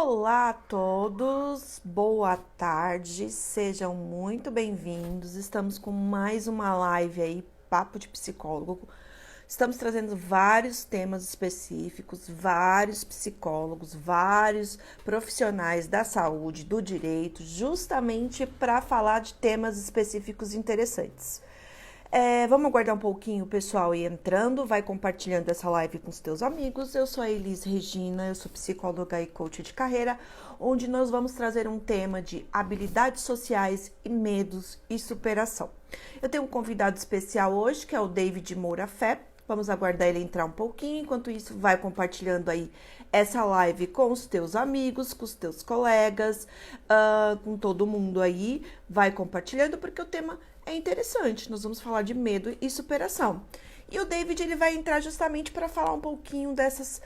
Olá a todos, boa tarde, sejam muito bem-vindos. Estamos com mais uma live aí, Papo de Psicólogo. Estamos trazendo vários temas específicos, vários psicólogos, vários profissionais da saúde, do direito, justamente para falar de temas específicos interessantes. Vamos aguardar um pouquinho o pessoal ir entrando, vai compartilhando essa live com os teus amigos. Eu sou a Elis Regina, eu sou psicóloga e coach de carreira, onde nós vamos trazer um tema de habilidades sociais e medos e superação. Eu tenho um convidado especial hoje, que é o David Moura Fé. Vamos aguardar ele entrar um pouquinho, enquanto isso vai compartilhando aí essa live com os teus amigos, com os teus colegas, com todo mundo aí, vai compartilhando, porque o tema é interessante. Nós vamos falar de medo e superação. E o David ele vai entrar justamente para falar um pouquinho desses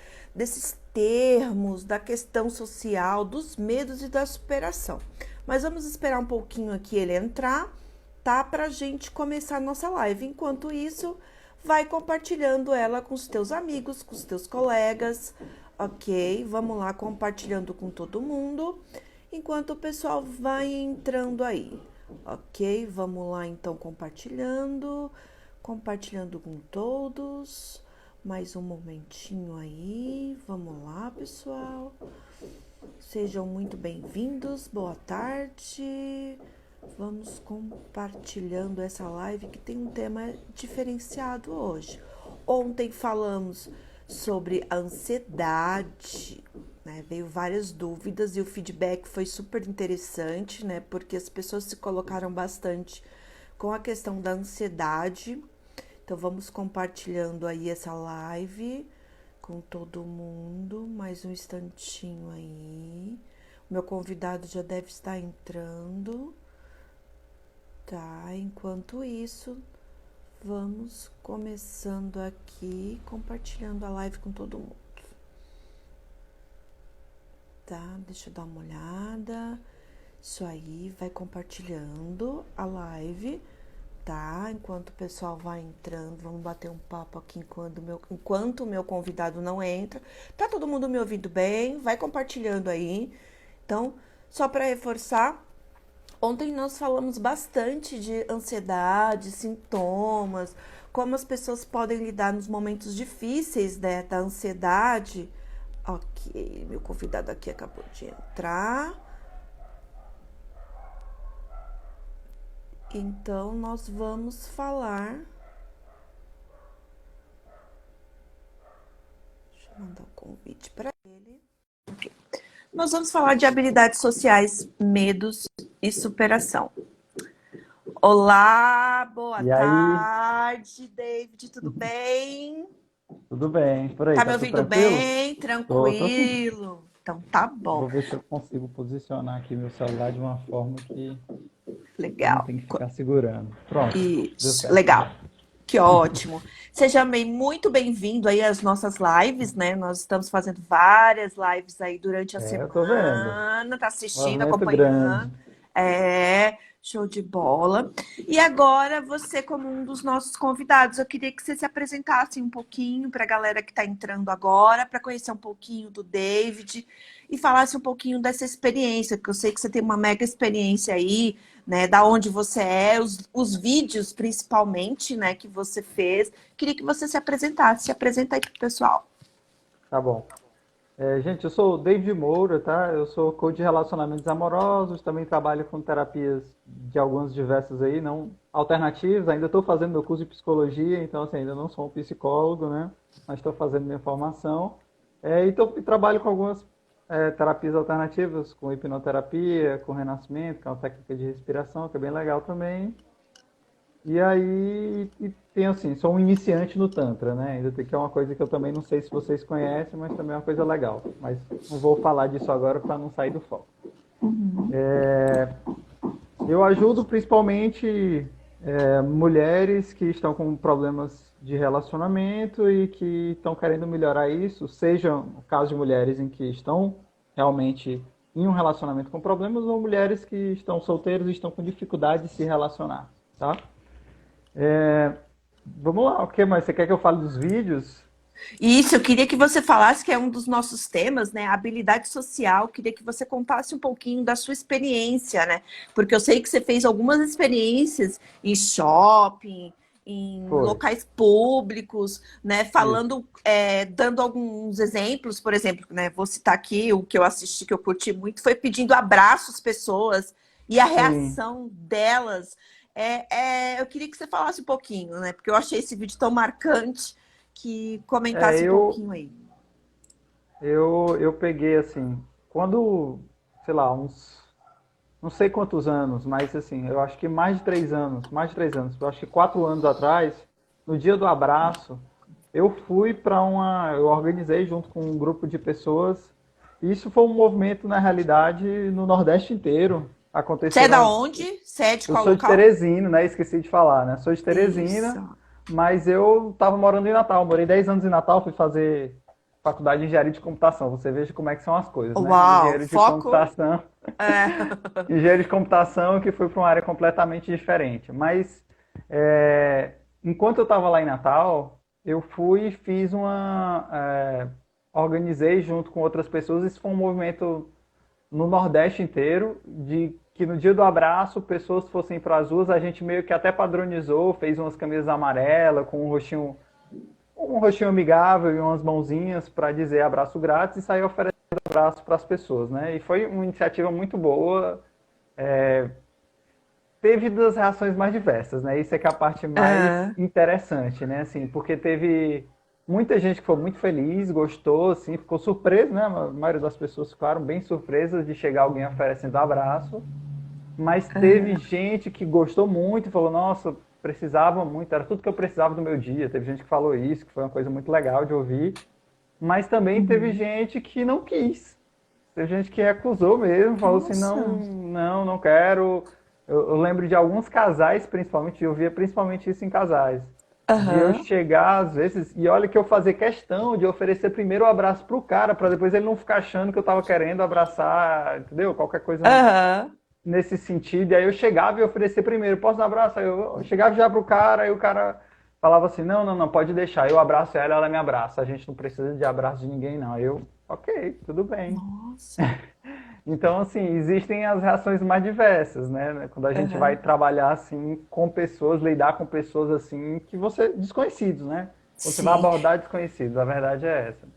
termos, da questão social, dos medos e da superação. Mas vamos esperar um pouquinho aqui ele entrar, tá? Pra gente começar a nossa live. Enquanto isso, vai compartilhando ela com os teus amigos, com os teus colegas, ok? Vamos lá compartilhando com todo mundo, enquanto o pessoal vai entrando aí. Ok, vamos lá então compartilhando com todos, mais um momentinho aí, vamos lá pessoal, sejam muito bem-vindos, boa tarde, vamos compartilhando essa live que tem um tema diferenciado hoje. Ontem falamos sobre a ansiedade, né? Veio várias dúvidas e o feedback foi super interessante, né? Porque as pessoas se colocaram bastante com a questão da ansiedade. Então vamos compartilhando aí essa live com todo mundo. Mais um instantinho aí. O meu convidado já deve estar entrando. Tá, enquanto isso, vamos começando aqui, compartilhando a live com todo mundo. Tá, deixa eu dar uma olhada. Isso aí, vai compartilhando a live, tá? Enquanto o pessoal vai entrando, vamos bater um papo aqui enquanto o meu convidado não entra. Tá todo mundo me ouvindo bem? Vai compartilhando aí. Então, só para reforçar, ontem nós falamos bastante de ansiedade, sintomas, como as pessoas podem lidar nos momentos difíceis, né, da ansiedade. Ok, meu convidado aqui acabou de entrar. Então, nós vamos falar... Deixa eu mandar um convite para ele. Okay. Nós vamos falar de habilidades sociais, medos e superação. Olá, boa tarde, David, tudo bem? Tudo bem, por aí, Tá me tá tudo ouvindo tranquilo? bem? Tô sim. Tranquilo? Então tá bom. Vou ver se eu consigo posicionar aqui meu celular de uma forma que eu não Legal. tenho que ficar segurando. Pronto, deu Isso, certo legal. já. Que ótimo. Seja muito bem-vindo aí às nossas lives, né? Nós estamos fazendo várias lives aí durante a Eu tô vendo. semana, tá assistindo, Movimento acompanhando. grande. Show de bola. E agora, você, como um dos nossos convidados, eu queria que você se apresentasse um pouquinho para a galera que está entrando agora, para conhecer um pouquinho do David e falasse um pouquinho dessa experiência, porque eu sei que você tem uma mega experiência aí, né? Da onde você é, os vídeos principalmente, né, que você fez. Queria que você se apresentasse. Se apresenta aí pro pessoal. Tá bom. Gente, eu sou o David Moura, tá? Eu sou coach de relacionamentos amorosos, também trabalho com terapias de algumas diversas aí, não alternativas. Ainda estou fazendo meu curso de psicologia, então assim, ainda não sou um psicólogo, né? Mas estou fazendo minha formação. E trabalho com algumas terapias alternativas, com hipnoterapia, com renascimento, que é uma técnica de respiração, que é bem legal também. E aí, tem assim, sou um iniciante no Tantra, né? Ainda tem que é uma coisa que eu também não sei se vocês conhecem, mas também é uma coisa legal. Mas não vou falar disso agora para não sair do foco. Eu ajudo principalmente mulheres que estão com problemas de relacionamento e que estão querendo melhorar isso, seja o caso de mulheres em que estão realmente em um relacionamento com problemas ou mulheres que estão solteiras e estão com dificuldade de se relacionar, tá? Vamos lá, o que mais? Você quer que eu fale dos vídeos? Isso, eu queria que você falasse que é um dos nossos temas, né? Habilidade social. Queria que você contasse um pouquinho da sua experiência, né? Porque eu sei que você fez algumas experiências em shopping, em Foi, locais públicos, né? isso. Falando, dando alguns exemplos, por exemplo, né? Vou citar aqui o que eu assisti, que eu curti muito, foi pedindo abraço às pessoas e a Sim. reação delas. Eu queria que você falasse um pouquinho, né? Porque eu achei esse vídeo tão marcante que É, comentasse um eu, pouquinho aí. eu peguei assim, quando, sei lá, uns, não sei quantos anos, mas assim, eu acho que mais de 3 anos, eu acho que 4 anos atrás, no dia do abraço, eu fui para eu organizei junto com um grupo de pessoas, e isso foi um movimento, na realidade, no Nordeste inteiro. Você é da Aconteceram, onde? Você é de eu qual sou de local? Teresina, né? Esqueci de falar, né? Sou de Teresina, Isso. mas eu estava morando em Natal. Morei 10 anos em Natal, fui fazer faculdade de engenharia de computação. Você veja como é que são as coisas, né? Uau, Engenheiro de foco. computação, É. engenheiro de computação que foi para uma área completamente diferente. Mas enquanto eu estava lá em Natal, eu fui e fiz organizei junto com outras pessoas. Isso foi um movimento no Nordeste inteiro, de que no dia do abraço pessoas fossem para as ruas, a gente meio que até padronizou, fez umas camisas amarelas com um rostinho amigável e umas mãozinhas para dizer abraço grátis e saiu oferecendo abraço para as pessoas, né? E foi uma iniciativa muito boa. Teve das reações mais diversas, né? Isso é que é a parte mais É. interessante, né? Assim, porque teve muita gente que foi muito feliz, gostou, assim, ficou surpreso, né? A maioria das pessoas ficaram bem surpresas de chegar alguém oferecendo abraço. Mas teve gente que gostou muito e falou, nossa, precisava muito, era tudo que eu precisava do meu dia. Teve gente que falou isso, que foi uma coisa muito legal de ouvir. Mas também teve Uhum. gente que não quis. Teve gente que recusou mesmo, falou assim, não, Nossa. não, não quero. Eu lembro de alguns casais, principalmente, eu via principalmente isso em casais. De eu Aham. chegar às vezes, e olha que eu fazia questão de oferecer primeiro o abraço pro cara, para depois ele não ficar achando que eu tava querendo abraçar, entendeu? Qualquer coisa Aham. nesse sentido. E aí eu chegava e oferecia primeiro, posso dar um abraço? Aí eu chegava já pro cara, aí o cara falava assim, não, não, não, pode deixar. Eu abraço ela me abraça. A gente não precisa de abraço de ninguém, não. Aí eu, ok, tudo bem. Nossa. Então, assim, existem as reações mais diversas, né? Quando a gente vai Aham. trabalhar, assim, com pessoas, lidar com pessoas, assim, que você, desconhecidos, né? Quando você vai Sim. abordar desconhecidos, a verdade é essa.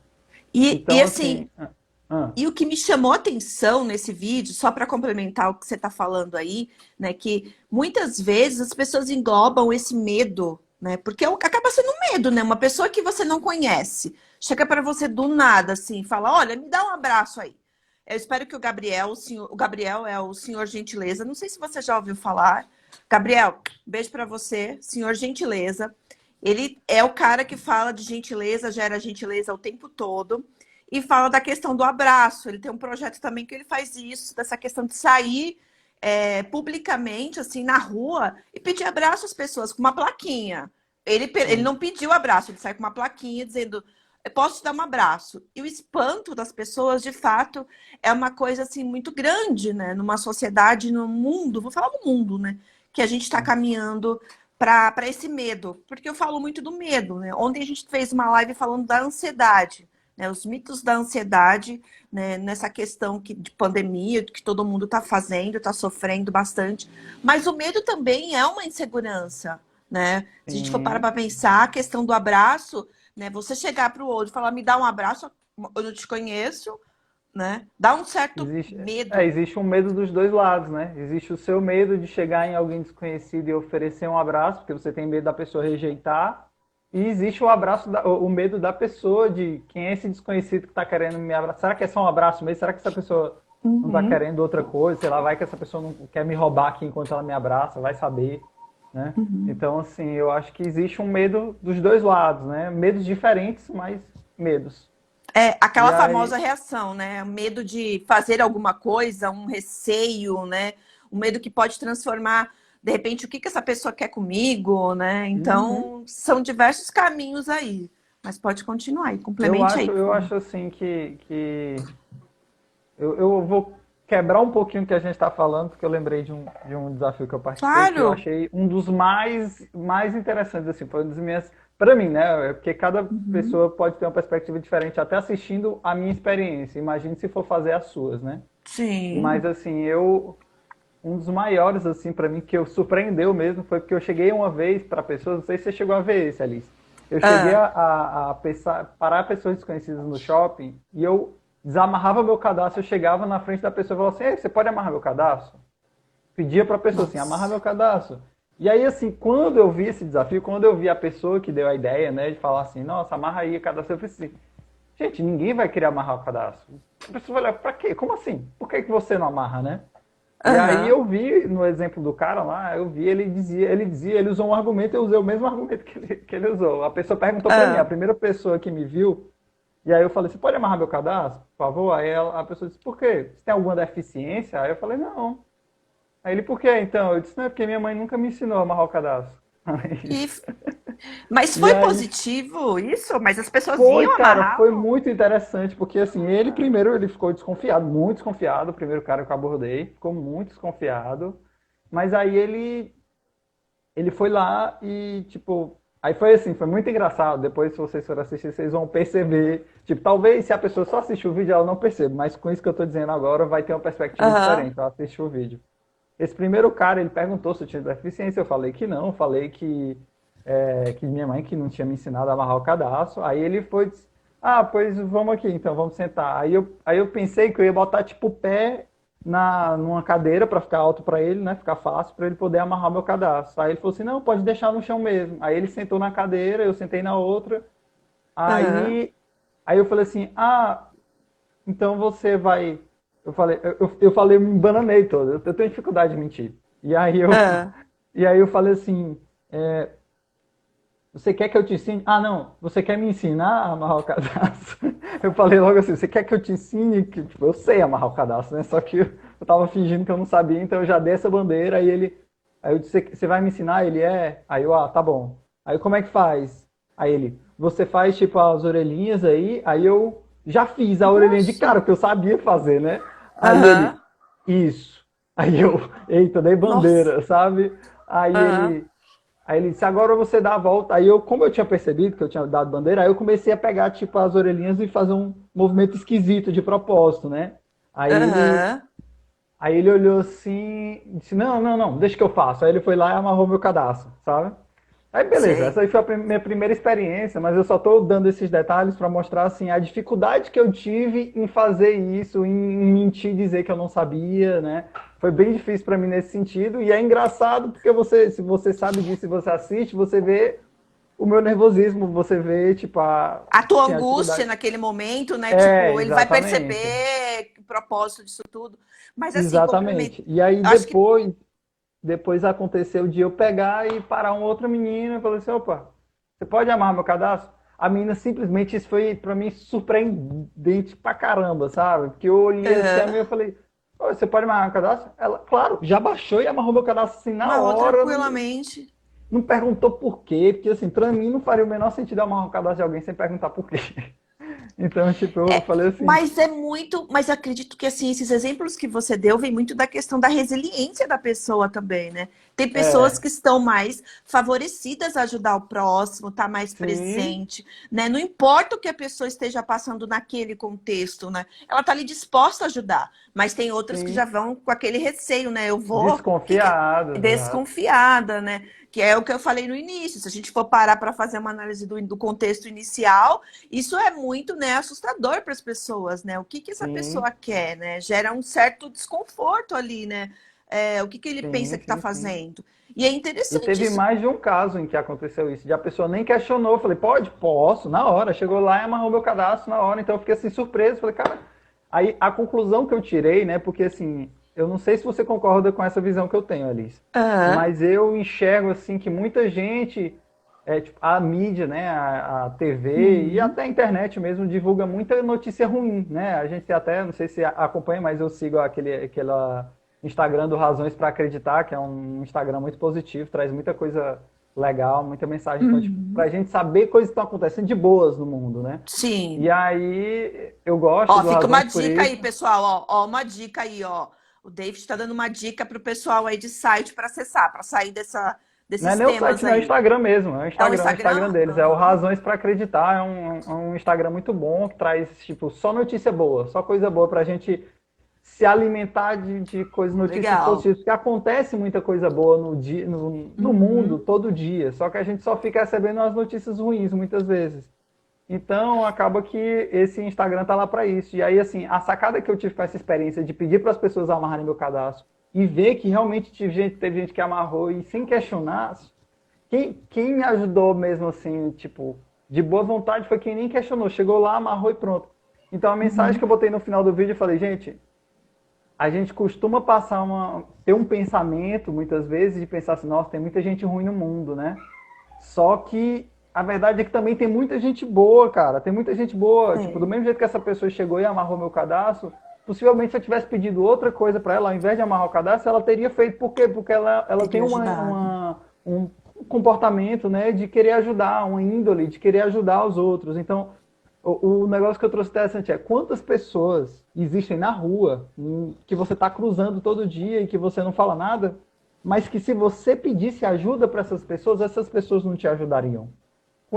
E Então, assim, assim, ah, e o que me chamou a atenção nesse vídeo, só para complementar o que você está falando aí, né, que muitas vezes as pessoas englobam esse medo, né, porque acaba sendo um medo, né, uma pessoa que você não conhece, chega para você do nada, assim, fala, olha, me dá um abraço aí. Eu espero que o Gabriel é o senhor Gentileza, não sei se você já ouviu falar. Gabriel, beijo para você, senhor Gentileza. Ele é o cara que fala de gentileza, gera gentileza o tempo todo e fala da questão do abraço. Ele tem um projeto também que ele faz isso, dessa questão de sair publicamente, assim, na rua e pedir abraço às pessoas com uma plaquinha. Ele sim, não pediu abraço, ele sai com uma plaquinha dizendo: eu posso te dar um abraço. E o espanto das pessoas, de fato, é uma coisa assim muito grande, né? Numa sociedade, no mundo, vou falar do mundo, né? Que a gente está sim, caminhando para esse medo. Porque eu falo muito do medo, né? Ontem a gente fez uma live falando da ansiedade, né, os mitos da ansiedade, né, nessa questão de pandemia, que todo mundo está fazendo, está sofrendo bastante. Mas o medo também é uma insegurança, né? Se a gente for parar sim. para pensar, a questão do abraço, né? Você chegar para o outro e falar, me dá um abraço, eu não te conheço, né? Dá um certo medo. Existe um medo dos dois lados, né? Existe o seu medo de chegar em alguém desconhecido e oferecer um abraço, porque você tem medo da pessoa rejeitar. E existe o abraço, o medo da pessoa de quem é esse desconhecido que está querendo me abraçar. Será que é só um abraço mesmo? Será que essa pessoa não está Uhum, querendo outra coisa? Sei lá, vai que essa pessoa não quer me roubar aqui enquanto ela me abraça, vai saber, né? uhum. Então, assim, eu acho que existe um medo dos dois lados, né? Medos diferentes, mas medos. É E aquela famosa aí, reação, né? O medo de fazer alguma coisa, um receio, né? O medo que pode transformar, de repente, o que essa pessoa quer comigo, né? uhum. Então, são diversos caminhos aí. Mas pode continuar aí, complemente aí, por Eu favor. acho assim que eu vou quebrar um pouquinho o que a gente está falando, porque eu lembrei de um desafio que eu participei, que eu Claro! achei um dos mais interessantes, assim, foi uma das minhas Para mim, né? Porque cada Uhum. pessoa pode ter uma perspectiva diferente, até assistindo a minha experiência. Imagine se for fazer as suas, né? Mas Sim. assim, um dos maiores assim para mim que eu surpreendeu mesmo foi porque eu cheguei uma vez para pessoas, não sei se você chegou a ver esse, Alice. Eu cheguei Ah, a parar pessoas desconhecidas no shopping e eu desamarrava meu cadastro, eu chegava na frente da pessoa e falava assim: "Ei, você pode amarrar meu cadastro?" Pedia para a pessoa assim: "Amarra nossa. meu cadastro." E aí assim, quando eu vi esse desafio, quando eu vi a pessoa que deu a ideia, né, de falar assim: "Nossa, amarra aí o cadastro", eu falei assim: "Gente, ninguém vai querer amarrar o cadastro." A pessoa vai olhar: "Pra quê? Como assim? Por que que você não amarra, né?" E aí Aham. eu vi no exemplo do cara lá, eu vi ele usou um argumento, eu usei o mesmo argumento que ele usou. A pessoa perguntou pra mim, a Ah, primeira pessoa que me viu, e aí eu falei: "Você pode amarrar meu cadastro, por favor?" Aí a pessoa disse: "Por quê? Você tem alguma deficiência?" Aí eu falei: "Não." Aí ele: "Por quê então?" Eu disse: "Não, é porque minha mãe nunca me ensinou a amarrar o cadastro." e, mas E foi aí positivo isso? Mas as pessoas foi, iam cara, foi amarravam? muito interessante, porque assim, ele primeiro ele ficou desconfiado, muito desconfiado, o primeiro cara que eu abordei, ficou muito desconfiado, mas aí ele foi lá e, tipo, aí foi assim, foi muito engraçado. Depois, se vocês forem assistir, vocês vão perceber. Tipo, talvez se a pessoa só assistir o vídeo, ela não perceba, mas com isso que eu tô dizendo agora, vai ter uma perspectiva Aham. diferente ao assistir o vídeo. Esse primeiro cara, ele perguntou se eu tinha deficiência, eu falei que não, falei que minha mãe que não tinha me ensinado a amarrar o cadastro. Aí ele foi, disse: "Ah, pois vamos aqui, então, vamos sentar." Aí eu pensei que eu ia botar, tipo, o pé numa cadeira para ficar alto para ele, né? Ficar fácil para ele poder amarrar meu cadastro. Aí ele falou assim: "Não, pode deixar no chão mesmo." Aí ele sentou na cadeira, eu sentei na outra. Aham. Aí eu falei assim: "Ah, então você vai." Eu falei, me embananei todo. Eu tenho dificuldade de mentir. E aí eu, Ah. e aí eu falei assim: "Você quer que eu te ensine?" "Ah, não, você quer me ensinar a amarrar o cadastro?" Eu falei logo assim: "Você quer que eu te ensine?" Que, tipo, eu sei amarrar o cadastro, né? Só que eu tava fingindo que eu não sabia, então eu já dei essa bandeira. Aí eu disse: "Você vai me ensinar?" Ele: "É." Aí eu: "Ah, tá bom." Aí como é que faz? Aí ele: "Você faz tipo as orelhinhas aí." Aí eu já fiz a orelhinha de Nossa. cara, que eu sabia fazer, né? Aí Aham. ele: "Isso." Aí eu: "Eita, dei Nossa. bandeira, sabe?" Aí Aham. ele Aí ele disse: "Agora você dá a volta." Aí eu, como eu tinha percebido que eu tinha dado bandeira, aí eu comecei a pegar, tipo, as orelhinhas e fazer um movimento esquisito de propósito, né? Aí ele, Aham. aí ele olhou assim e disse: "Não, não, não, deixa que eu faço." Aí ele foi lá e amarrou meu cadastro, sabe? Aí beleza, essa Sei. aí foi a minha primeira experiência, mas eu só tô dando esses detalhes para mostrar assim a dificuldade que eu tive em fazer isso, em mentir, dizer que eu não sabia, né? Foi bem difícil para mim nesse sentido e é engraçado porque se você sabe disso e você assiste, você vê o meu nervosismo, você vê tipo A tua assim, a angústia dificuldade. naquele momento, né? É, Tipo, ele vai exatamente. perceber o propósito disso tudo. Mas assim, complemento. Exatamente. E aí Acho que depois aconteceu de eu pegar e parar um outro menino e falei assim: "Opa, você pode amarrar meu cadastro?" A menina simplesmente, isso foi pra mim surpreendente pra caramba, sabe? Porque eu olhei assim, a aham. menina e falei: "Ô, você pode amarrar meu cadastro?" Ela, claro, já baixou e amarrou meu cadastro assim na Amarrou hora, não, tranquilamente. não perguntou por quê, porque assim, pra mim não faria o menor sentido amarrar o cadastro de alguém sem perguntar por quê. Então, tipo, eu É, falei assim: mas é muito, mas acredito que assim, esses exemplos que você deu vem muito da questão da resiliência da pessoa também, né? Tem pessoas "É, que estão mais favorecidas a ajudar o próximo, tá mais sim, presente, né? Não importa o que a pessoa esteja passando naquele contexto, né? Ela tá ali disposta a ajudar, mas tem outras que já sim, vão com aquele receio, né? Eu vou, desconfiados, exato. desconfiada, né? Que é o que eu falei no início. Se a gente for parar para fazer uma análise do contexto inicial, isso é muito, né, assustador para as pessoas, né? O que que essa Sim, pessoa quer, né? Gera um certo desconforto ali, né? O que que ele pensa sim, que está sim, sim. fazendo? E é E interessante teve isso. mais de um caso em que aconteceu isso, de a pessoa nem questionou. Eu falei: "Pode? Posso." Na hora. Chegou lá e amarrou meu cadastro na hora. Então eu fiquei assim, surpreso. Falei: "Cara." Aí a conclusão que eu tirei, né? Porque assim, eu não sei se você concorda com essa visão que eu tenho, Alice. Aham. Mas eu enxergo assim que muita gente, tipo, a mídia, né, a TV e Uhum. até a internet mesmo divulga muita notícia ruim, né? A gente até, não sei se acompanha, mas eu sigo aquela Instagram do Razões para Acreditar, que é um Instagram muito positivo, traz muita coisa legal, muita mensagem. Então, tipo, Uhum. pra gente saber coisas que estão acontecendo de boas no mundo, né? E Sim. aí eu gosto Ó, do fica uma Razões por dica aí, isso. pessoal. Ó, uma dica aí, ó. O David está dando uma dica para o pessoal aí de site para acessar, para sair Não é desses nem o temas site, não, é o aí. Instagram mesmo. É o É o Instagram Instagram? deles. É o Ah, Razões para Acreditar. É um Instagram muito bom que traz, tipo, só notícia boa, só coisa boa pra gente se alimentar de coisas, notícias legal. positivas, porque acontece muita coisa boa no mundo Uhum. todo dia, só que a gente só fica recebendo as notícias ruins muitas vezes. Então acaba que esse Instagram tá lá para isso. E aí, assim, a sacada que eu tive com essa experiência de pedir para as pessoas amarrarem meu cadastro e ver que realmente teve gente que amarrou e sem questionar, quem me ajudou mesmo assim, tipo, de boa vontade foi quem nem questionou. Chegou lá, amarrou e pronto. Então a mensagem que eu Uhum. botei no final do vídeo, eu falei, gente, a gente costuma ter um pensamento, muitas vezes, de pensar assim, nossa, tem muita gente ruim no mundo, né? Só que a verdade é que também tem muita gente boa, cara. Tem muita gente boa. Tipo, do É, mesmo jeito que essa pessoa chegou e amarrou meu cadastro, possivelmente se eu tivesse pedido outra coisa para ela, ao invés de amarrar o cadastro, ela teria feito. Por quê? Porque ela tem teria ajudado. um comportamento, né, de querer ajudar, uma índole, de querer ajudar os outros. Então, o negócio que eu trouxe interessante é quantas pessoas existem na rua que você está cruzando todo dia e que você não fala nada, mas que se você pedisse ajuda para essas pessoas não te ajudariam.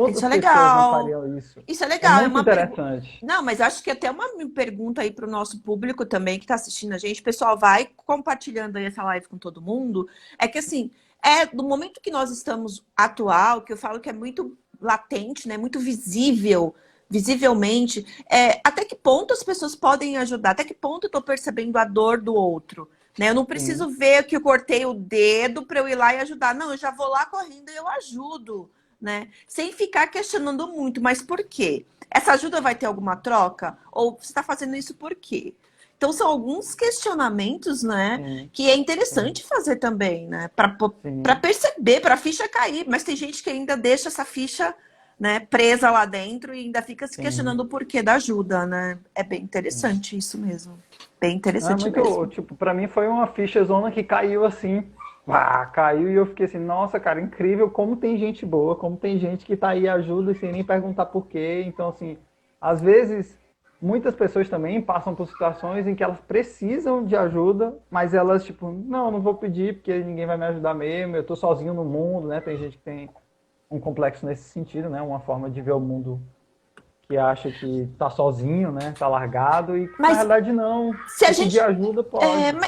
Isso Quantas é pessoas não legal. fariam isso? Isso é É legal. É muito uma pergunta. interessante. Não, mas acho que até uma pergunta aí para o nosso público também que está assistindo a gente. Pessoal, vai compartilhando aí essa live com todo mundo. É que assim, do momento que nós estamos atual, que eu falo que é muito latente, né? Muito visível, visivelmente. Até que ponto as pessoas podem ajudar? Até que ponto eu estou percebendo a dor do outro? Né? Eu não Sim, preciso ver que eu cortei o dedo para eu ir lá e ajudar. Não, eu já vou lá correndo e eu ajudo, né? Sem ficar questionando muito, mas por quê? Essa ajuda vai ter alguma troca? Ou você está fazendo isso por quê? Então, são alguns questionamentos, né, sim, que é sim, interessante fazer também, né, para sim, perceber, para a ficha cair. Mas tem gente que ainda deixa essa ficha, né, presa lá dentro e ainda fica se sim. questionando o porquê da ajuda, né? É bem Sim. interessante isso mesmo. Bem Não, é interessante muito, mesmo. tipo, pra mim foi uma ficha zona que caiu assim, pá, caiu e eu fiquei assim, nossa, cara, incrível como tem gente boa, como tem gente que tá aí ajuda sem nem perguntar por quê. Então, assim, às vezes, muitas pessoas também passam por situações em que elas precisam de ajuda, mas elas, tipo, não, não vou pedir porque ninguém vai me ajudar mesmo, eu tô sozinho no mundo, né? Tem gente que tem um complexo nesse sentido, né? Uma forma de ver o mundo que acha que tá sozinho, né? Tá largado e na Mas realidade não. se a Se pedir gente. ajuda, É, pode.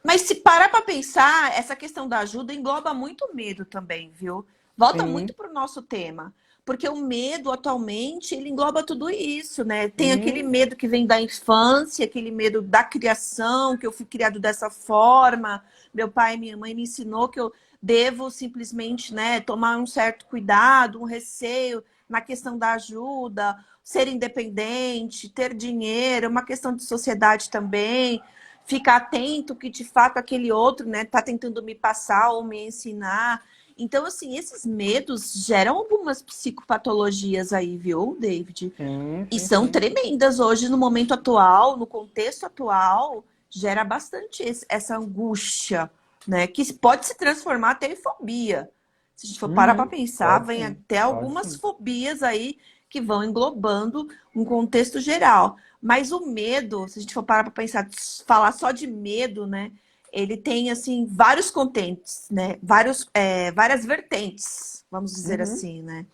mas se parar para pensar, essa questão da ajuda engloba muito medo também, viu? Volta muito Sim, para o nosso tema. Porque o medo atualmente, ele engloba tudo isso, né? Tem aquele sim, medo que vem da infância, aquele medo da criação, que eu fui criado dessa forma. Meu pai e minha mãe me ensinou que eu devo simplesmente, né, tomar um certo cuidado, um receio na questão da ajuda, ser independente, ter dinheiro, é uma questão de sociedade também, ficar atento que de fato aquele outro, né, tá tentando me passar ou me ensinar. Então, assim, esses medos geram algumas psicopatologias aí, viu, David? sim, E sim, são sim. tremendas hoje no momento atual, no contexto atual, gera bastante essa angústia, né? Que pode se transformar até em fobia. Se a gente for parar para pensar, Pode vem sim, até pode algumas sim. fobias aí que vão englobando um contexto geral. Mas o medo, se a gente for parar para pensar, falar só de medo, né? Ele tem assim vários contentes, né? Várias vertentes, vamos dizer Uhum. assim, né?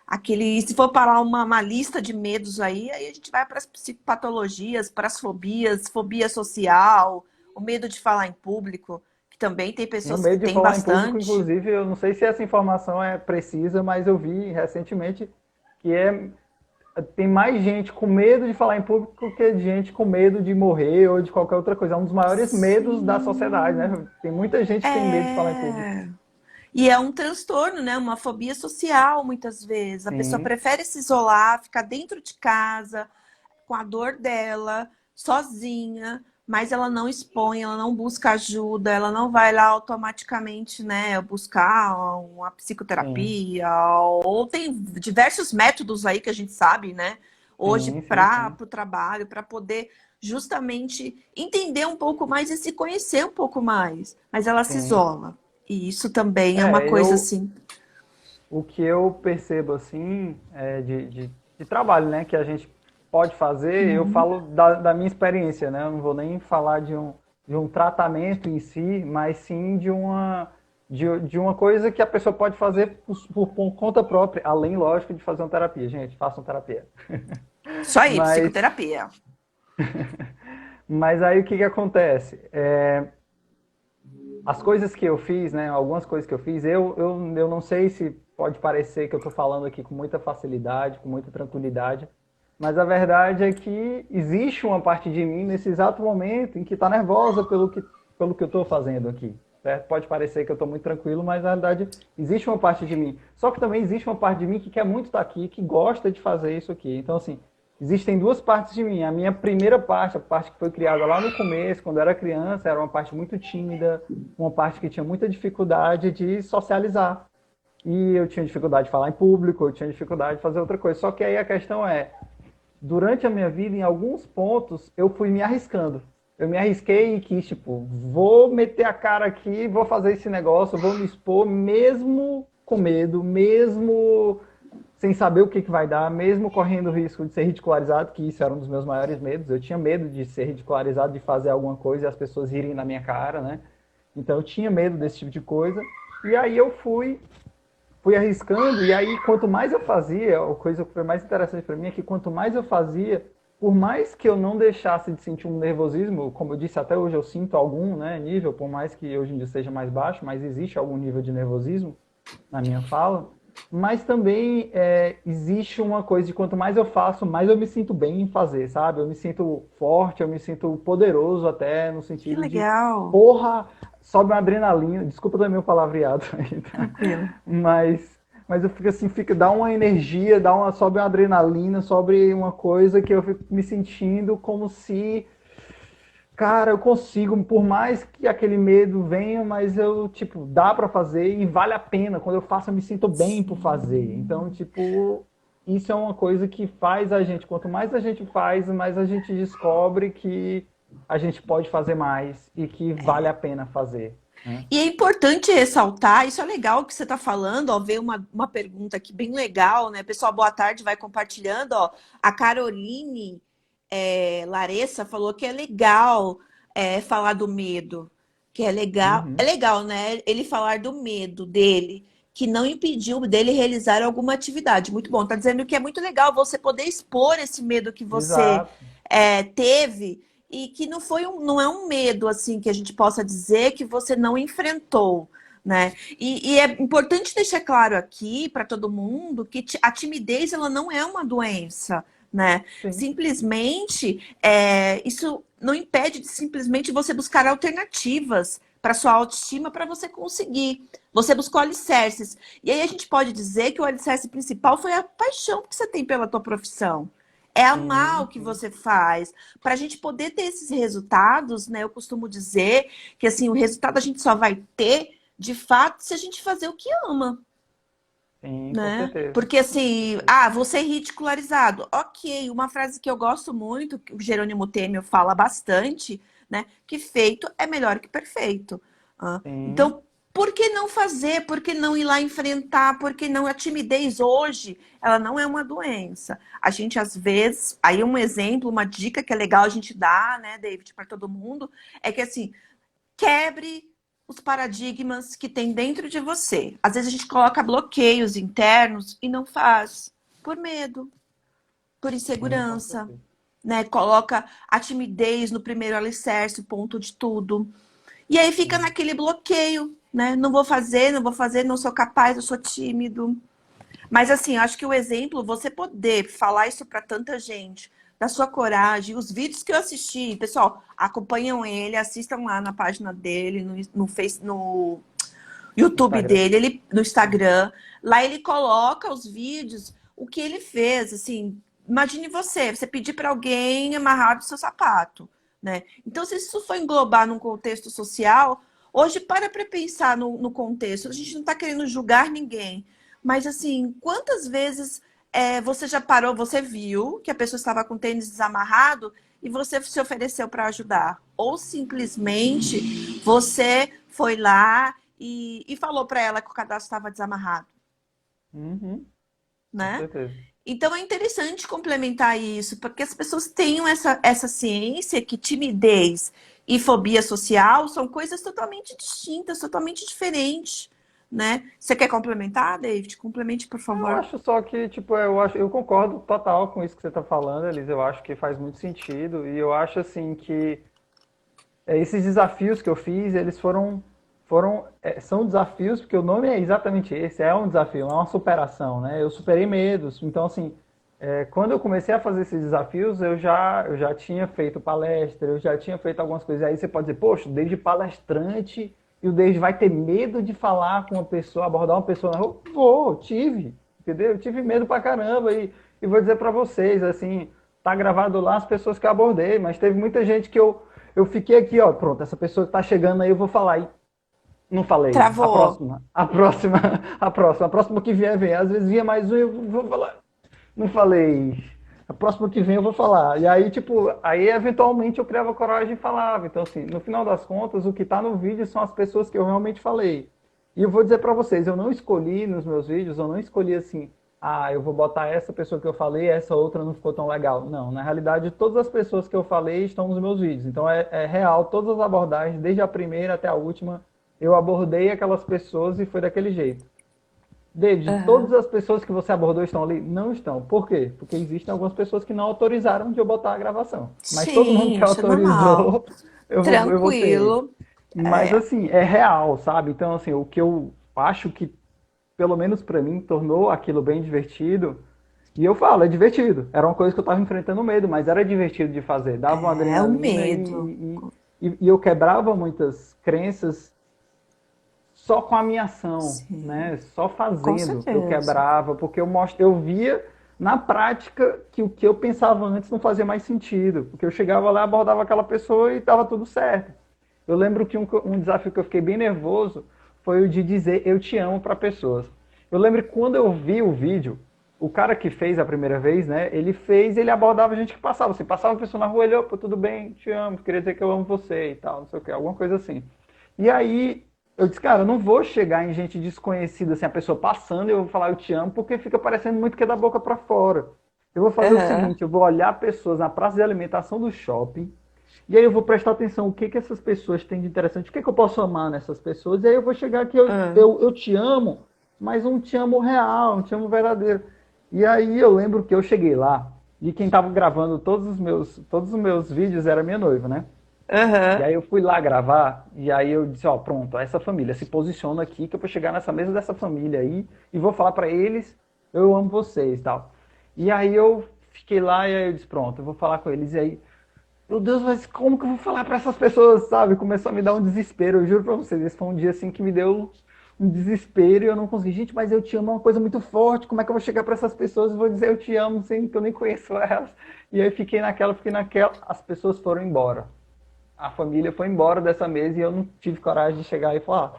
Aquele, se for parar uma lista de medos aí a gente vai para as psicopatologias, para as fobias, fobia social, o medo de falar em público, que também tem E o pessoas que medo de têm falar em público, bastante. inclusive, eu não sei se essa informação é precisa, mas eu vi recentemente que tem mais gente com medo de falar em público que gente com medo de morrer ou de qualquer outra coisa. É um dos maiores medos da sociedade, Sim, né? Tem muita gente que tem medo de falar em público. é. E é um transtorno, né? Uma fobia social, muitas vezes. A pessoa Sim, prefere se isolar, ficar dentro de casa, com a dor dela, sozinha, mas ela não expõe, ela não busca ajuda, ela não vai lá automaticamente, né, buscar uma sim, psicoterapia, ou tem diversos métodos aí que a gente sabe, né, hoje sim, sim, para sim, o trabalho, para poder justamente entender um pouco mais e se conhecer um pouco mais, mas ela se sim. isola. E isso também é uma É, coisa assim. o que eu percebo assim de trabalho, né, que a gente pode fazer, eu falo da minha experiência, né, eu não vou nem falar de um tratamento em si, mas sim de uma coisa que a pessoa pode fazer por conta própria, além, lógico, de fazer uma terapia. Gente, façam terapia. Isso aí, Mas, psicoterapia. mas aí o que que acontece? As coisas que eu fiz, né, algumas coisas que eu fiz, eu não sei se pode parecer que eu estou falando aqui com muita facilidade, com muita tranquilidade, mas a verdade é que existe uma parte de mim nesse exato momento em que está nervosa pelo que eu estou fazendo aqui. Certo? Pode parecer que eu estou muito tranquilo, mas na verdade existe uma parte de mim. Só que também existe uma parte de mim que quer muito estar aqui, que gosta de fazer isso aqui. Então, assim, existem duas partes de mim. A minha primeira parte, a parte que foi criada lá no começo, quando eu era criança, era uma parte muito tímida, uma parte que tinha muita dificuldade de socializar. E eu tinha dificuldade de falar em público, eu tinha dificuldade de fazer outra coisa. Só que aí a questão é, durante a minha vida, em alguns pontos, eu fui me arriscando. Eu me arrisquei e quis, tipo, vou meter a cara aqui, vou fazer esse negócio, vou me expor, mesmo com medo, mesmo sem saber o que, que vai dar, mesmo correndo o risco de ser ridicularizado, que isso era um dos meus maiores medos. Eu tinha medo de ser ridicularizado, de fazer alguma coisa e as pessoas rirem na minha cara, né? Então eu tinha medo desse tipo de coisa. E aí eu fui arriscando, e aí quanto mais eu fazia, a coisa que foi mais interessante para mim é que quanto mais eu fazia, por mais que eu não deixasse de sentir um nervosismo, como eu disse, até hoje eu sinto algum, né, nível, por mais que hoje em dia seja mais baixo, mas existe algum nível de nervosismo na minha fala, mas também existe uma coisa de quanto mais eu faço, mais eu me sinto bem em fazer, sabe? Eu me sinto forte, eu me sinto poderoso até, no Que sentido de, legal. porra, sobe uma adrenalina, desculpa também o palavreado aí, tá? Tranquilo. Mas eu fico assim, dá uma energia, sobe uma adrenalina, sobe uma coisa que eu fico me sentindo como se, cara, eu consigo, por mais que aquele medo venha, mas eu, tipo, dá pra fazer e vale a pena. Quando eu faço, eu me sinto bem por fazer. Então, tipo, isso é uma coisa que faz a gente, quanto mais a gente faz, mais a gente descobre que a gente pode fazer mais e que vale a pena fazer, né? E é importante ressaltar, isso é legal que você está falando, ó, veio uma pergunta aqui bem legal, né? Pessoal, boa tarde, vai compartilhando, ó. A Caroline Larissa falou que é legal falar do medo, que é Uhum. legal, né? Ele falar do medo dele, que não impediu dele realizar alguma atividade. Muito bom, tá dizendo que é muito legal você poder expor esse medo que você Exato. teve e que não é um medo assim que a gente possa dizer que você não enfrentou, né? E é importante deixar claro aqui para todo mundo que a timidez ela não é uma doença, né? Sim. Simplesmente isso não impede de simplesmente você buscar alternativas para sua autoestima para você conseguir. Você buscou alicerces. E aí a gente pode dizer que o alicerce principal foi a paixão que você tem pela tua profissão. É amar o Sim, que sim. você faz. Para a gente poder ter esses resultados, né? Eu costumo dizer que assim, o resultado a gente só vai ter, de fato, se a gente fazer o que ama, Sim, com né? certeza. Porque assim, você é ridicularizado. Ok, uma frase que eu gosto muito, que o Jerônimo Temel fala bastante, né? Que feito é melhor que perfeito. Sim. Então, por que não fazer? Por que não ir lá enfrentar? Por que não? A timidez hoje, ela não é uma doença. A gente, às vezes, aí um exemplo, uma dica que é legal a gente dar, né, David, para todo mundo, é que assim, quebre os paradigmas que tem dentro de você. Às vezes a gente coloca bloqueios internos e não faz por medo, por Sim, com insegurança, certeza. né? Coloca a timidez no primeiro alicerce, o ponto de tudo. E aí fica Sim. naquele bloqueio, né? Não vou fazer, não vou fazer, não sou capaz, eu sou tímido. Mas assim, eu acho que o exemplo, você poder falar isso para tanta gente, da sua coragem, os vídeos que eu assisti, pessoal, acompanham ele, assistam lá na página dele, no YouTube Instagram. dele, no Instagram. Lá ele coloca os vídeos, o que ele fez, assim, imagine você pedir para alguém amarrar o seu sapato, né? Então, se isso for englobar num contexto social, hoje para pensar no contexto, a gente não está querendo julgar ninguém, mas assim, quantas vezes você já parou, você viu que a pessoa estava com o tênis desamarrado e você se ofereceu para ajudar? Ou simplesmente você foi lá e falou para ela que o cadastro estava desamarrado, Uhum, com né? certeza. Então é interessante complementar isso, porque as pessoas têm essa ciência que timidez, e fobia social são coisas totalmente distintas, totalmente diferentes, né? Você quer complementar, David? Complemente, por Eu favor. acho só que, tipo, eu concordo total com isso que você está falando, Elisa. Eu acho que faz muito sentido. E eu acho, assim, que esses desafios que eu fiz, eles são desafios, porque o nome é exatamente esse, é um desafio, é uma superação, né? Eu superei medos. Então, assim, quando eu comecei a fazer esses desafios, eu já tinha feito palestra, eu já tinha feito algumas coisas. Aí você pode dizer, poxa, desde palestrante, e o Desde vai ter medo de falar com uma pessoa, abordar uma pessoa na rua? Tive, entendeu? Eu tive medo pra caramba. E vou dizer pra vocês, assim, tá gravado lá as pessoas que eu abordei, mas teve muita gente que eu fiquei aqui, ó, pronto, essa pessoa que tá chegando aí, eu vou falar. E não falei. A Travou. próxima, a próxima, a próxima que vier, vem. Às vezes vinha mais um e eu vou falar. Não falei. A próxima que vem eu vou falar. E aí, tipo, aí eventualmente eu criava coragem e falava. Então, assim, no final das contas, o que tá no vídeo são as pessoas que eu realmente falei. E eu vou dizer pra vocês, eu não escolhi nos meus vídeos, eu não escolhi assim, eu vou botar essa pessoa que eu falei, essa outra não ficou tão legal. Não, na realidade, todas as pessoas que eu falei estão nos meus vídeos. Então é real, todas as abordagens, desde a primeira até a última, eu abordei aquelas pessoas e foi daquele jeito. David, todas Aham. as pessoas que você abordou estão ali? Não estão. Por quê? Porque existem algumas pessoas que não autorizaram de eu botar a gravação. Mas todo mundo Sim, que isso é normal. autorizou, eu vou ter. Tranquilo. Mas É, assim, é real, sabe? Então, assim, o que eu acho que, pelo menos pra mim, tornou aquilo bem divertido. E eu falo, é divertido. Era uma coisa que eu tava enfrentando medo, mas era divertido de fazer. Dava uma é o adrenalina medo. e eu quebrava muitas crenças só com a minha ação, Sim, né? Só com fazendo eu certeza. quebrava, porque eu via na prática que o que eu pensava antes não fazia mais sentido, porque eu chegava lá, abordava aquela pessoa e estava tudo certo. Eu lembro que um desafio que eu fiquei bem nervoso foi o de dizer eu te amo para pessoas. Eu lembro que quando eu vi o vídeo, o cara que fez a primeira vez, né? Ele abordava gente que passava. Assim, passava uma pessoa na rua, ele, opa, tudo bem, te amo, queria dizer que eu amo você e tal, não sei o que, alguma coisa assim. E aí eu disse, cara, eu não vou chegar em gente desconhecida, assim, a pessoa passando e eu vou falar eu te amo, porque fica parecendo muito que é da boca para fora. Eu vou fazer o Aham. seguinte, eu vou olhar pessoas na praça de alimentação do shopping, e aí eu vou prestar atenção o que que essas pessoas têm de interessante, o que que eu posso amar nessas pessoas, e aí eu vou chegar aqui, Ah. eu te amo, mas um te amo real, um te amo verdadeiro. E aí eu lembro que eu cheguei lá, e quem estava gravando todos os meus vídeos era minha noiva, né? E Aham. aí eu fui lá gravar, e aí eu disse, ó, pronto, essa família se posiciona aqui, que eu vou chegar nessa mesa dessa família aí, e vou falar pra eles, eu amo vocês e tal. E aí eu fiquei lá, e aí eu disse, pronto, eu vou falar com eles, e aí, meu Deus, mas como que eu vou falar pra essas pessoas, sabe? Começou a me dar um desespero, eu juro pra vocês, esse foi um dia assim que me deu um desespero, e eu não consegui, gente, mas eu te amo é uma coisa muito forte, como é que eu vou chegar pra essas pessoas e vou dizer eu te amo, sendo que eu nem conheço elas? E aí fiquei naquela, as pessoas foram embora, a família foi embora dessa mesa e eu não tive coragem de chegar e falar.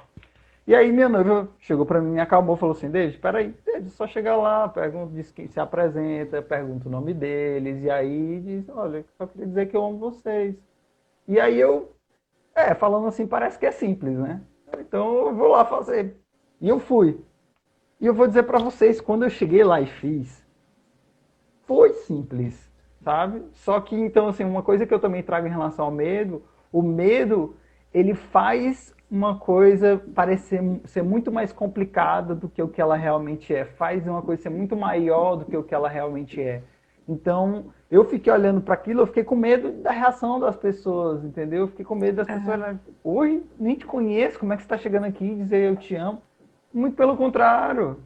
E aí minha noiva chegou para mim, me acalmou, falou assim, Desde, peraí, Desde, só chegar lá, pergunta, diz quem se apresenta, pergunta o nome deles, e aí diz, olha, só queria dizer que eu amo vocês. E aí falando assim, parece que é simples, né? Então eu vou lá fazer. E eu fui. E eu vou dizer para vocês, quando eu cheguei lá e fiz, foi simples, sabe? Só que, então, assim, uma coisa que eu também trago em relação ao medo, o medo, ele faz uma coisa parecer ser muito mais complicada do que o que ela realmente é. Faz uma coisa ser muito maior do que o que ela realmente é. Então, eu fiquei olhando para aquilo, eu fiquei com medo da reação das pessoas, entendeu? Eu fiquei com medo das pessoas, Aham. olharem, oi, nem te conheço, como é que você está chegando aqui e dizer eu te amo? Muito pelo contrário.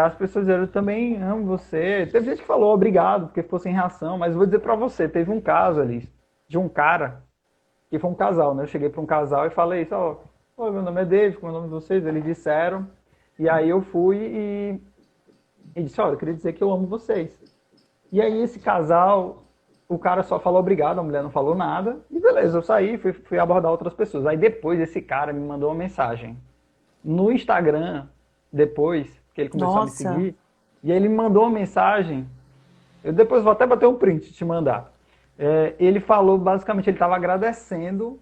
As pessoas dizeram, eu também amo você. Teve gente que falou obrigado, porque ficou sem reação, mas eu vou dizer pra você, teve um caso ali, de um cara, que foi um casal, né? Eu cheguei pra um casal e falei isso, ó, oi, meu nome é David, como é o nome de vocês? Eles disseram, e aí eu fui e disse, olha, eu queria dizer que eu amo vocês. E aí esse casal, o cara só falou obrigado, a mulher não falou nada, e beleza, eu saí, fui abordar outras pessoas. Aí depois esse cara me mandou uma mensagem no Instagram, depois que ele começou a me Nossa. seguir, e aí ele me mandou uma mensagem, eu depois vou até bater um print e te mandar. Ele falou, basicamente, ele estava agradecendo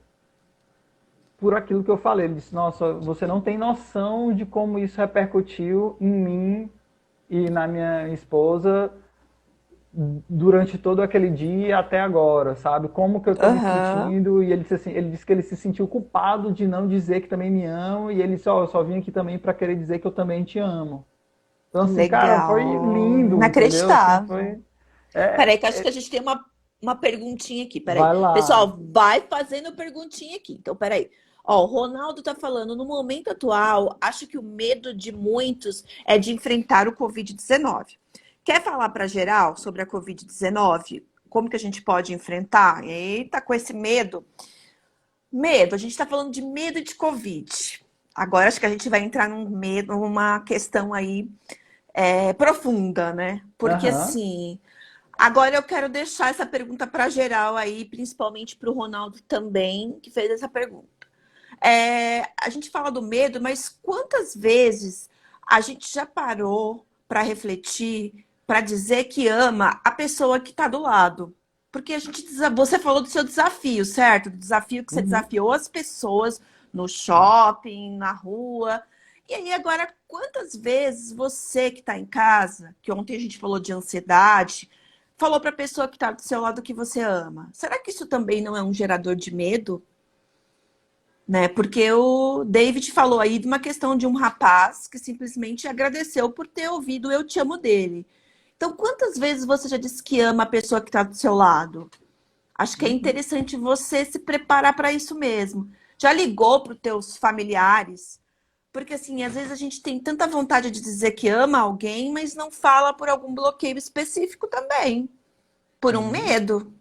por aquilo que eu falei. Ele disse, nossa, você não tem noção de como isso repercutiu em mim e na minha esposa, durante todo aquele dia até agora, sabe? Como que eu tô me Aham. sentindo? E ele disse assim, ele disse que ele se sentiu culpado de não dizer que também me ama, e ele só, eu só vim aqui também para querer dizer que eu também te amo. Então, assim, cara, foi Legal. lindo, entendeu? Assim, Inacreditável. foi. É, Peraí, que eu acho que a gente tem uma perguntinha aqui. Peraí. vai lá. Pessoal, vai fazendo perguntinha aqui. Então, peraí. Ó, o Ronaldo tá falando, no momento atual, acho que o medo de muitos é de enfrentar o Covid-19. Quer falar para geral sobre a Covid-19? Como que a gente pode enfrentar? Eita, com esse medo. Medo, a gente está falando de medo de Covid. Agora acho que a gente vai entrar num medo, numa questão aí profunda, né? Porque Aham. assim, agora eu quero deixar essa pergunta para geral aí, principalmente para o Ronaldo também, que fez essa pergunta. A gente fala do medo, mas quantas vezes a gente já parou para refletir, para dizer que ama a pessoa que está do lado? Porque você falou do seu desafio, certo? Do desafio que você Uhum. desafiou as pessoas no shopping, na rua. E aí, agora, quantas vezes você que está em casa, que ontem a gente falou de ansiedade, falou para a pessoa que está do seu lado que você ama? Será que isso também não é um gerador de medo? Né? Porque o David falou aí de uma questão de um rapaz que simplesmente agradeceu por ter ouvido o Eu Te Amo dele. Então, quantas vezes você já disse que ama a pessoa que está do seu lado? Acho que é Uhum. interessante você se preparar para isso mesmo. Já ligou para os teus familiares? Porque, assim, às vezes a gente tem tanta vontade de dizer que ama alguém, mas não fala por algum bloqueio específico também, por um Sim, medo.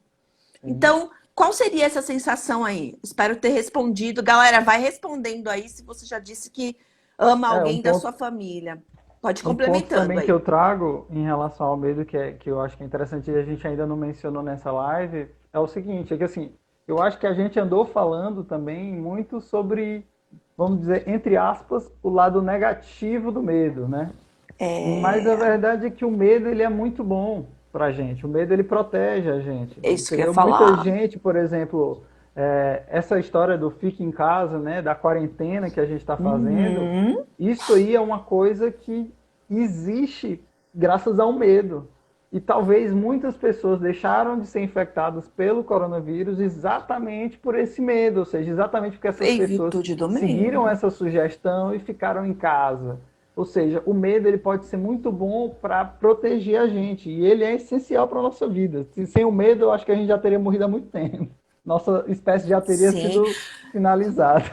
sim. Então, qual seria essa sensação aí? Espero ter respondido. Galera, vai respondendo aí se você já disse que ama É, alguém da sua família. Pode ir um ponto complementando também que aí. eu trago em relação ao medo, que eu acho que é interessante e a gente ainda não mencionou nessa live, é o seguinte, é que assim, eu acho que a gente andou falando também muito sobre, vamos dizer, entre aspas, o lado negativo do medo, né? Mas a É, verdade é que o medo ele é muito bom pra gente. O medo ele protege a gente, é isso que eu ia entendeu? Muita falar. gente, por exemplo, essa história do fique em casa, né, da quarentena que a gente está fazendo, Uhum. isso aí é uma coisa que existe graças ao medo. E talvez muitas pessoas deixaram de ser infectadas pelo coronavírus exatamente por esse medo, ou seja, exatamente porque essas Em pessoas virtude do seguiram medo. essa sugestão e ficaram em casa. Ou seja, o medo ele pode ser muito bom para proteger a gente e ele é essencial para a nossa vida. Sem o medo, eu acho que a gente já teria morrido há muito tempo. Nossa espécie já teria Sim. sido finalizada.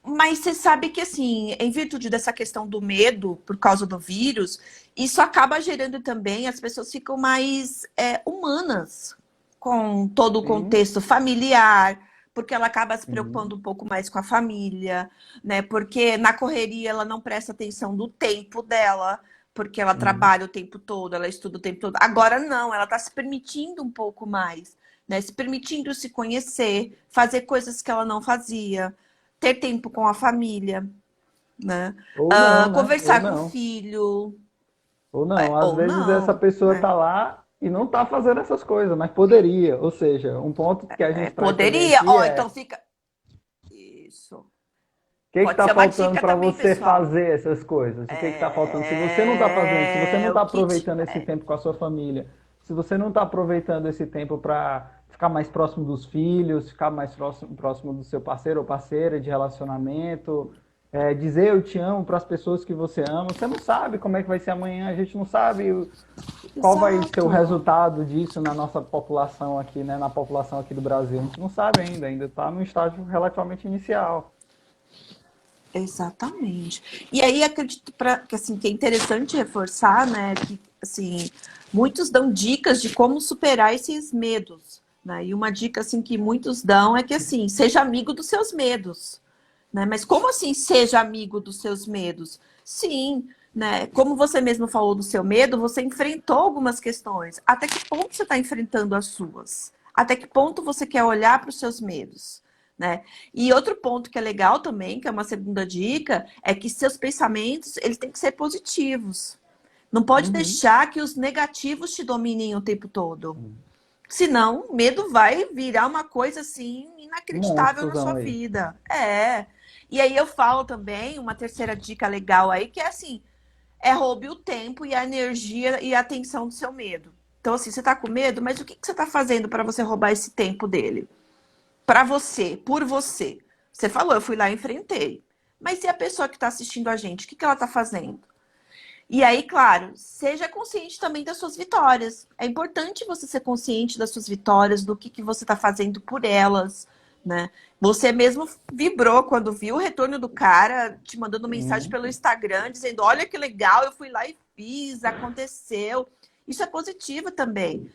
Mas você sabe que, assim, em virtude dessa questão do medo por causa do vírus, isso acaba gerando também, as pessoas ficam mais humanas com todo o Sim, contexto familiar, porque ela acaba se sim. preocupando um pouco mais com a família, né? Porque na correria ela não presta atenção no tempo dela, porque ela Sim. trabalha o tempo todo, ela estuda o tempo todo. Agora não, ela está se permitindo um pouco mais, né? Se permitindo se conhecer, fazer coisas que ela não fazia, ter tempo com a família, né? Ou não, né? Ou Conversar com o não. filho, Ou não. Às ou vezes essa não, pessoa né? está lá e não está fazendo essas coisas, mas poderia. Ou seja, um ponto que a gente traz também Poderia, aqui ó, é então fica. Isso. o que Pode está ser uma faltando dica para também, você pessoal. fazer essas coisas? O que está faltando? Se você não está fazendo, se você não O está kit. aproveitando esse tempo com a sua família, se você não está aproveitando esse tempo para ficar mais próximo dos filhos, ficar mais próximo do seu parceiro ou parceira de relacionamento, dizer eu te amo para as pessoas que você ama, você não sabe como é que vai ser amanhã, a gente não sabe qual vai ser o Exato. resultado disso na nossa população aqui, né, na população aqui do Brasil. A gente não sabe ainda está num estágio relativamente inicial. Exatamente. E aí acredito que assim que é interessante reforçar, né, que assim, muitos dão dicas de como superar esses medos, né? E uma dica assim que muitos dão é que assim, seja amigo dos seus medos, né? Mas como assim seja amigo dos seus medos? Sim, né? Como você mesmo falou do seu medo, você enfrentou algumas questões. Até que ponto você está enfrentando as suas? Até que ponto você quer olhar para os seus medos? Né? E outro ponto que é legal também, que é uma segunda dica, é que seus pensamentos eles têm que ser positivos. Não pode Uhum. deixar que os negativos te dominem o tempo todo. Senão, o medo vai virar uma coisa assim inacreditável na Monstrosão sua aí. vida. É. E aí eu falo também uma terceira dica legal aí, que é assim, roube o tempo e a energia e a atenção do seu medo. Então, assim, você tá com medo, mas o que você tá fazendo para você roubar esse tempo dele? Para você, por você. Você falou, eu fui lá e enfrentei. Mas e a pessoa que está assistindo a gente? O que ela está fazendo? E aí, claro, seja consciente também das suas vitórias. É importante você ser consciente das suas vitórias, do que você está fazendo por elas, né? Você mesmo vibrou quando viu o retorno do cara te mandando mensagem Sim. pelo Instagram, dizendo: olha que legal, eu fui lá e fiz, aconteceu. Isso é positivo também.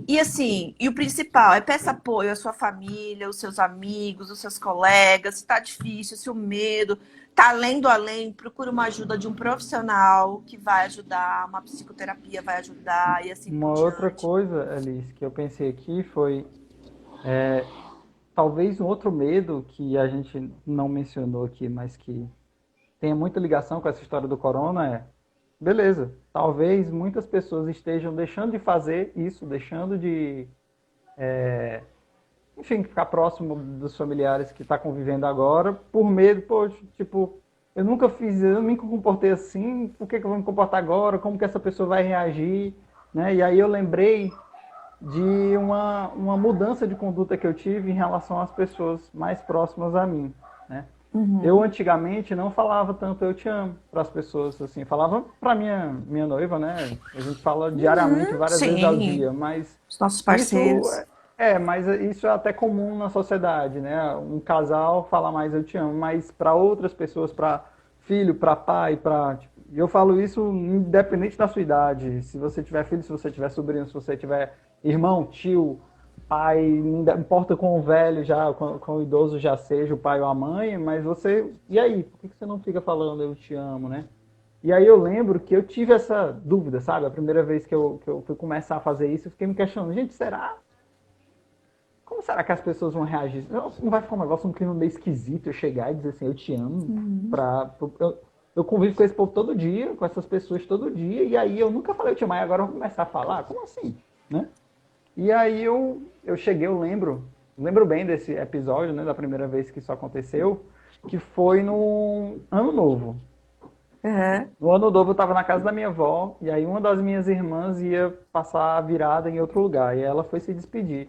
E assim, e o principal é peça apoio à sua família, os seus amigos, os seus colegas, se tá difícil, se o medo tá lendo além, procura uma ajuda de um profissional que vai ajudar, uma psicoterapia vai ajudar e assim por Uma outra diante. coisa, Alice, que eu pensei aqui foi talvez um outro medo que a gente não mencionou aqui, mas que tenha muita ligação com essa história do corona beleza, talvez muitas pessoas estejam deixando de fazer isso, deixando de, enfim, ficar próximo dos familiares que está convivendo agora, por medo, poxa, tipo, eu nunca fiz, eu nunca me comportei assim, por que eu vou me comportar agora? Como que essa pessoa vai reagir? Né? E aí eu lembrei de uma mudança de conduta que eu tive em relação às pessoas mais próximas a mim, né? Eu Uhum. antigamente não falava tanto eu te amo para as pessoas assim, falava para minha noiva, né? A gente fala diariamente, Uhum, várias vezes ao sim, dia, mas os nossos isso parceiros. mas isso é até comum na sociedade, né? Um casal fala mais eu te amo, mas para outras pessoas, para filho, para pai, para e eu falo isso independente da sua idade. Se você tiver filho, se você tiver sobrinho, se você tiver irmão, tio, pai, não importa quão velho já, quão idoso já seja o pai ou a mãe, mas você, e aí, por que você não fica falando eu te amo, né? E aí eu lembro que eu tive essa dúvida, sabe? A primeira vez que eu fui começar a fazer isso, eu fiquei me questionando, gente, será? Como será que as pessoas vão reagir? Não vai ficar um negócio, um clima meio esquisito eu chegar e dizer assim, eu te amo. Uhum. Eu convivo com esse povo todo dia, com essas pessoas todo dia, e aí eu nunca falei eu te amo, e agora eu vou começar a falar? Como assim? Né? E aí eu cheguei, lembro bem desse episódio, né, da primeira vez que isso aconteceu, que foi no Ano Novo. Uhum. No Ano Novo eu estava na casa da minha avó, e aí uma das minhas irmãs ia passar a virada em outro lugar, e ela foi se despedir.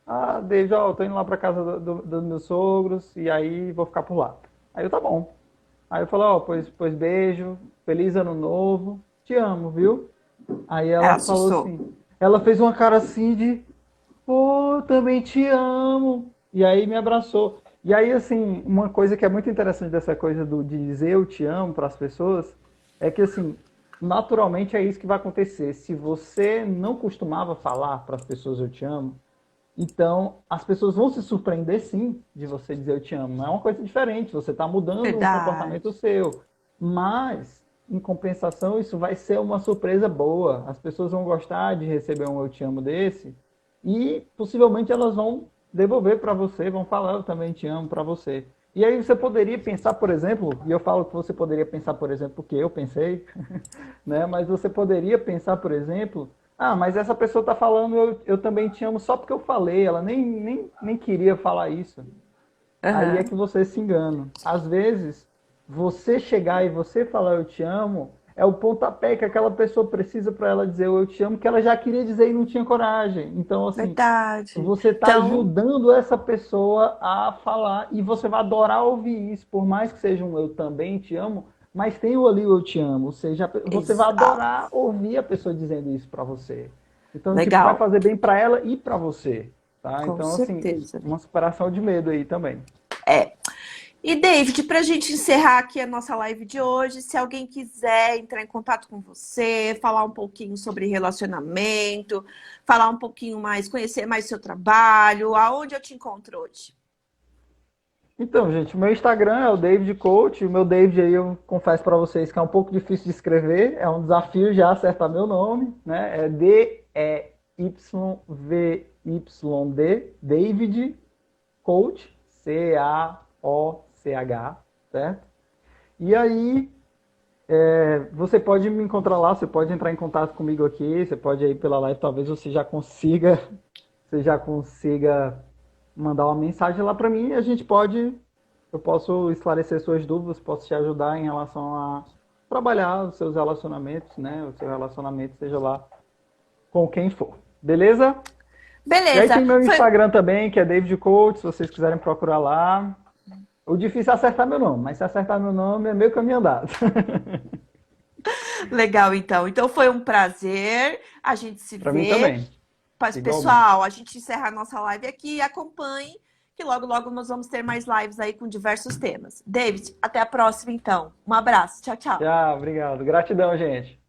Ah, David, ó, eu tô indo lá pra casa dos meus sogros, e aí vou ficar por lá. Aí eu, tá bom. Aí eu falei, ó, pois beijo, feliz ano novo, te amo, viu? Aí Ela ela falou assustou. assim, ela fez uma cara assim de, pô, também te amo. E aí me abraçou. E aí, assim, uma coisa que é muito interessante dessa coisa de dizer eu te amo para as pessoas, é que, assim, naturalmente é isso que vai acontecer. Se você não costumava falar para as pessoas eu te amo, então as pessoas vão se surpreender sim de você dizer eu te amo. Não é uma coisa diferente, você está mudando um comportamento Verdade. seu. Mas, em compensação, isso vai ser uma surpresa boa. As pessoas vão gostar de receber um eu te amo desse e possivelmente elas vão devolver para você, vão falar eu também te amo para você. E aí você poderia pensar, por exemplo, e eu falo que você poderia pensar, por exemplo, porque eu pensei, né? Mas você poderia pensar, por exemplo, ah, mas essa pessoa está falando eu também te amo só porque eu falei, ela nem queria falar isso. Aí é Uhum. que você se engana. Às vezes, você chegar e você falar eu te amo é o pontapé que aquela pessoa precisa para ela dizer o eu te amo, que ela já queria dizer e não tinha coragem. Então, assim, Verdade. você está Então, ajudando essa pessoa a falar e você vai adorar ouvir isso, por mais que seja um eu também te amo, mas tem o ali o eu te amo, ou seja, você vai exato. adorar ouvir a pessoa dizendo isso para você. Então, tipo, vai Legal. fazer bem para ela e para você, tá? Com Então, assim, certeza. uma superação de medo aí também. É. E, David, para a gente encerrar aqui a nossa live de hoje, se alguém quiser entrar em contato com você, falar um pouquinho sobre relacionamento, falar um pouquinho mais, conhecer mais seu trabalho, aonde eu te encontro hoje? Então, gente, o meu Instagram é o David Coach. O meu David aí eu confesso para vocês que é um pouco difícil de escrever, é um desafio já acertar meu nome, né? É Deyvyd, David Coach, Caoch, certo? E aí você pode me encontrar lá, você pode entrar em contato comigo aqui, você pode ir pela live, talvez você já consiga mandar uma mensagem lá para mim e eu posso esclarecer suas dúvidas, posso te ajudar em relação a trabalhar os seus relacionamentos, né? O seu relacionamento, seja lá com quem for. Beleza? E aí Beleza. tem meu Foi... Instagram também, que é David Coach, se vocês quiserem procurar lá. O difícil é acertar meu nome, mas se acertar meu nome é meio caminho andado. Legal, então. Então foi um prazer. A gente se Para mim vê. também, igualmente. Pessoal, a gente encerra a nossa live aqui e acompanhe, que logo, logo nós vamos ter mais lives aí com diversos temas. David, até a próxima, então. Um abraço. Tchau, tchau. Tchau, obrigado. Gratidão, gente.